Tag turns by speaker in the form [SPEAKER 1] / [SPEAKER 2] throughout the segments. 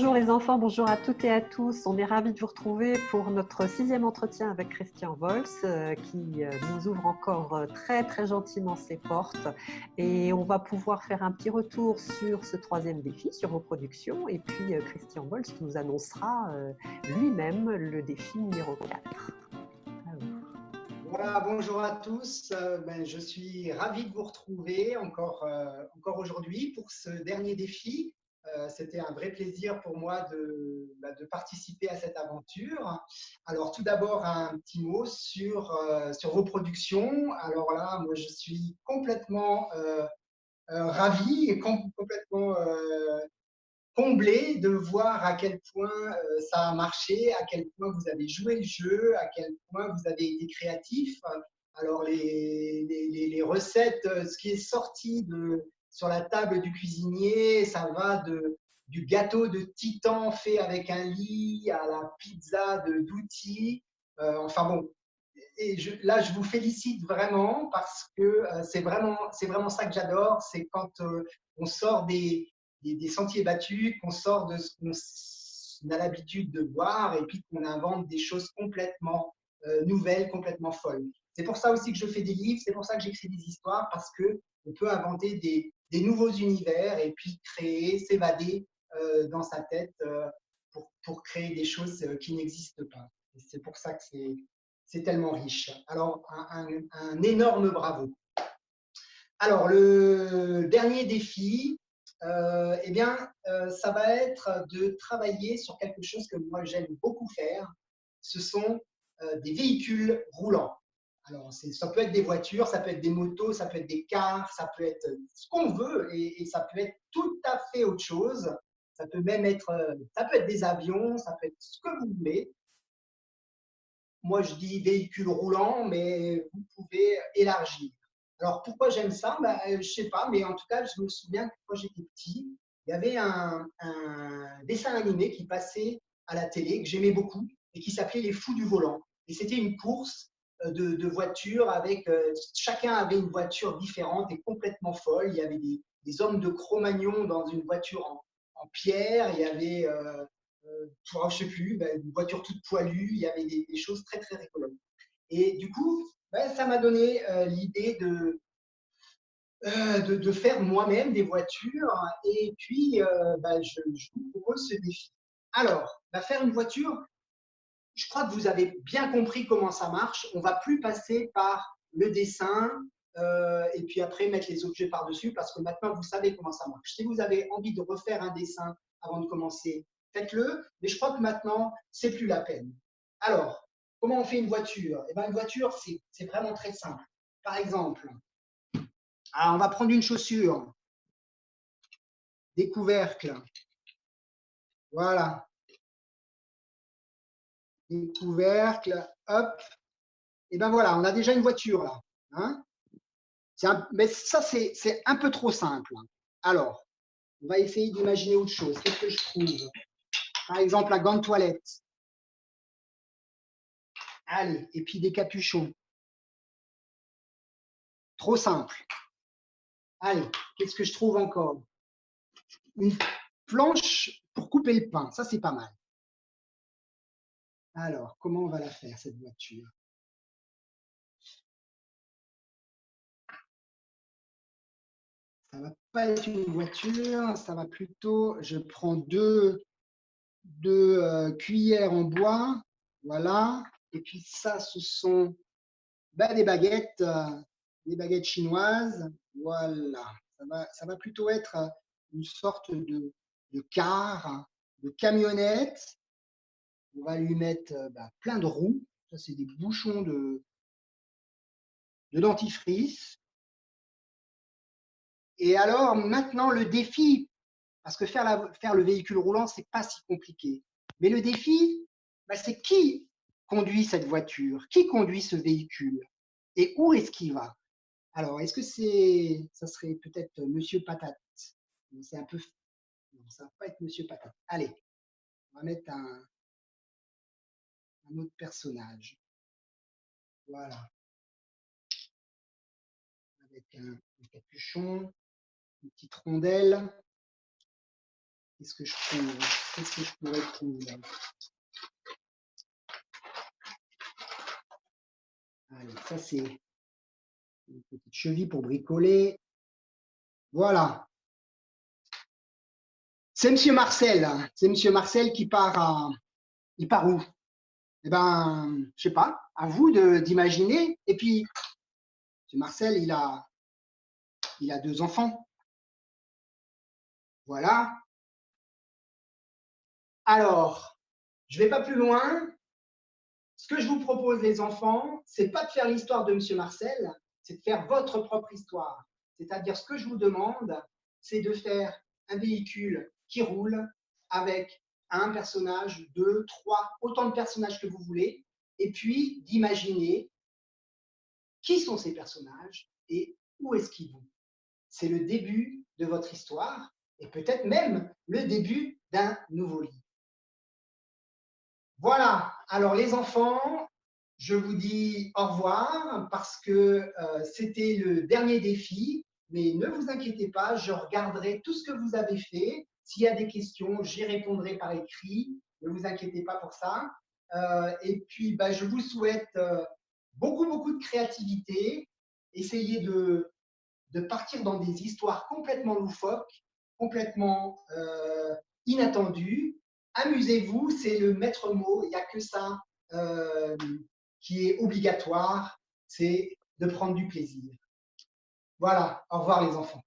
[SPEAKER 1] Bonjour les enfants, bonjour à toutes et à tous. On est ravis de vous retrouver pour notre 6e entretien avec Christian Vols qui nous ouvre encore très très gentiment ses portes et on va pouvoir faire un petit retour sur ce 3e défi, sur vos productions et puis Christian Vols nous annoncera lui-même le défi numéro 4.
[SPEAKER 2] Voilà, bonjour à tous. Je suis ravi de vous retrouver encore aujourd'hui pour ce dernier défi. C'était un vrai plaisir pour moi de participer à cette aventure. Alors tout d'abord, un petit mot sur vos productions. Alors là, moi, je suis complètement ravi et complètement comblé de voir à quel point ça a marché, à quel point vous avez joué le jeu, à quel point vous avez été créatif. Alors les recettes, ce qui est sorti sur la table du cuisinier, ça va du gâteau de titan fait avec un lit à la pizza d'outils. Enfin bon, là, je vous félicite vraiment parce que c'est vraiment ça que j'adore, c'est quand on sort des sentiers battus, qu'on sort de ce qu'on a l'habitude de voir et puis qu'on invente des choses complètement nouvelles, complètement folles. C'est pour ça aussi que je fais des livres, c'est pour ça que j'écris des histoires, parce qu'on peut inventer des nouveaux univers et puis créer, s'évader dans sa tête pour créer des choses qui n'existent pas. C'est pour ça que c'est tellement riche. Alors, un énorme bravo. Alors, le dernier défi, ça va être de travailler sur quelque chose que moi j'aime beaucoup faire. Ce sont des véhicules roulants. Alors, ça peut être des voitures, ça peut être des motos, ça peut être des cars, ça peut être ce qu'on veut et ça peut être tout à fait autre chose. Ça peut même être, ça peut être des avions, ça peut être ce que vous voulez. Moi, je dis véhicule roulant, mais vous pouvez élargir. Alors, pourquoi j'aime ça? Je ne sais pas, mais en tout cas, je me souviens que quand j'étais petit, il y avait un dessin animé qui passait à la télé, que j'aimais beaucoup, et qui s'appelait Les Fous du Volant. Et c'était une course de voitures avec chacun avait une voiture différente et complètement folle. Il y avait des hommes de Cro-Magnon dans une voiture en pierre, il y avait je ne sais plus, une voiture toute poilue, il y avait des choses très très rigolotes. Et du coup, ça m'a donné l'idée de faire moi-même des voitures. Et puis, je vous propose ce défi. Alors, faire une voiture, je crois que vous avez bien compris comment ça marche. On ne va plus passer par le dessin et puis après mettre les objets par-dessus parce que maintenant, vous savez comment ça marche. Si vous avez envie de refaire un dessin avant de commencer, faites-le. Mais je crois que maintenant, c'est plus la peine. Alors, comment on fait une voiture? Une voiture, c'est vraiment très simple. Par exemple, on va prendre une chaussure, des couvercles. Voilà. Des couvercles, hop. Et voilà, on a déjà une voiture là. Hein, mais ça, c'est un peu trop simple. Alors, on va essayer d'imaginer autre chose. Qu'est-ce que je trouve? Par exemple, la grande toilette. Allez, et puis des capuchons. Trop simple. Allez, qu'est-ce que je trouve encore? Une planche pour couper le pain. Ça, c'est pas mal. Alors, comment on va la faire, cette voiture? Ça va pas être une voiture, ça va plutôt, je prends deux cuillères en bois, voilà, et puis ça, ce sont des baguettes chinoises, voilà, ça va plutôt être une sorte de car, de camionnette. On va lui mettre plein de roues, ça c'est des bouchons de dentifrice. Et alors maintenant le défi, parce que faire le véhicule roulant, c'est pas si compliqué. Mais le défi, c'est qui conduit cette voiture? Qui conduit ce véhicule? Et où est-ce qu'il va? Alors, est-ce que ça serait peut-être Monsieur Patate? C'est un peu, non, ça va pas être Monsieur Patate. Allez, on va mettre un autre personnage. Voilà, avec un capuchon, une petite rondelle. Qu'est-ce que je trouve? Qu'est-ce que je pourrais trouver? Allez, ça c'est une petite cheville pour bricoler. Voilà. C'est Monsieur Marcel. C'est Monsieur Marcel qui part à. Il part où? Eh ben, je sais pas. À vous d'imaginer. Et puis, Monsieur Marcel, il a 2 enfants. Voilà. Alors, je vais pas plus loin. Ce que je vous propose, les enfants, c'est pas de faire l'histoire de Monsieur Marcel, c'est de faire votre propre histoire. C'est-à-dire, ce que je vous demande, c'est de faire un véhicule qui roule avec un personnage, 2, 3, autant de personnages que vous voulez, et puis d'imaginer qui sont ces personnages et où est-ce qu'ils vont. C'est le début de votre histoire et peut-être même le début d'un nouveau livre. Voilà, alors les enfants, je vous dis au revoir parce que c'était le dernier défi, mais ne vous inquiétez pas, je regarderai tout ce que vous avez fait. S'il y a des questions, j'y répondrai par écrit, ne vous inquiétez pas pour ça. Et puis, bah, je vous souhaite beaucoup, beaucoup de créativité. Essayez de partir dans des histoires complètement loufoques, complètement inattendues. Amusez-vous, c'est le maître mot, il n'y a que ça qui est obligatoire, c'est de prendre du plaisir. Voilà, au revoir les enfants.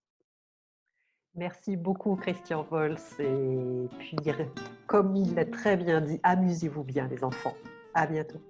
[SPEAKER 1] Merci beaucoup, Christian Vols. Et puis, comme il l'a très bien dit, amusez-vous bien, les enfants. À bientôt.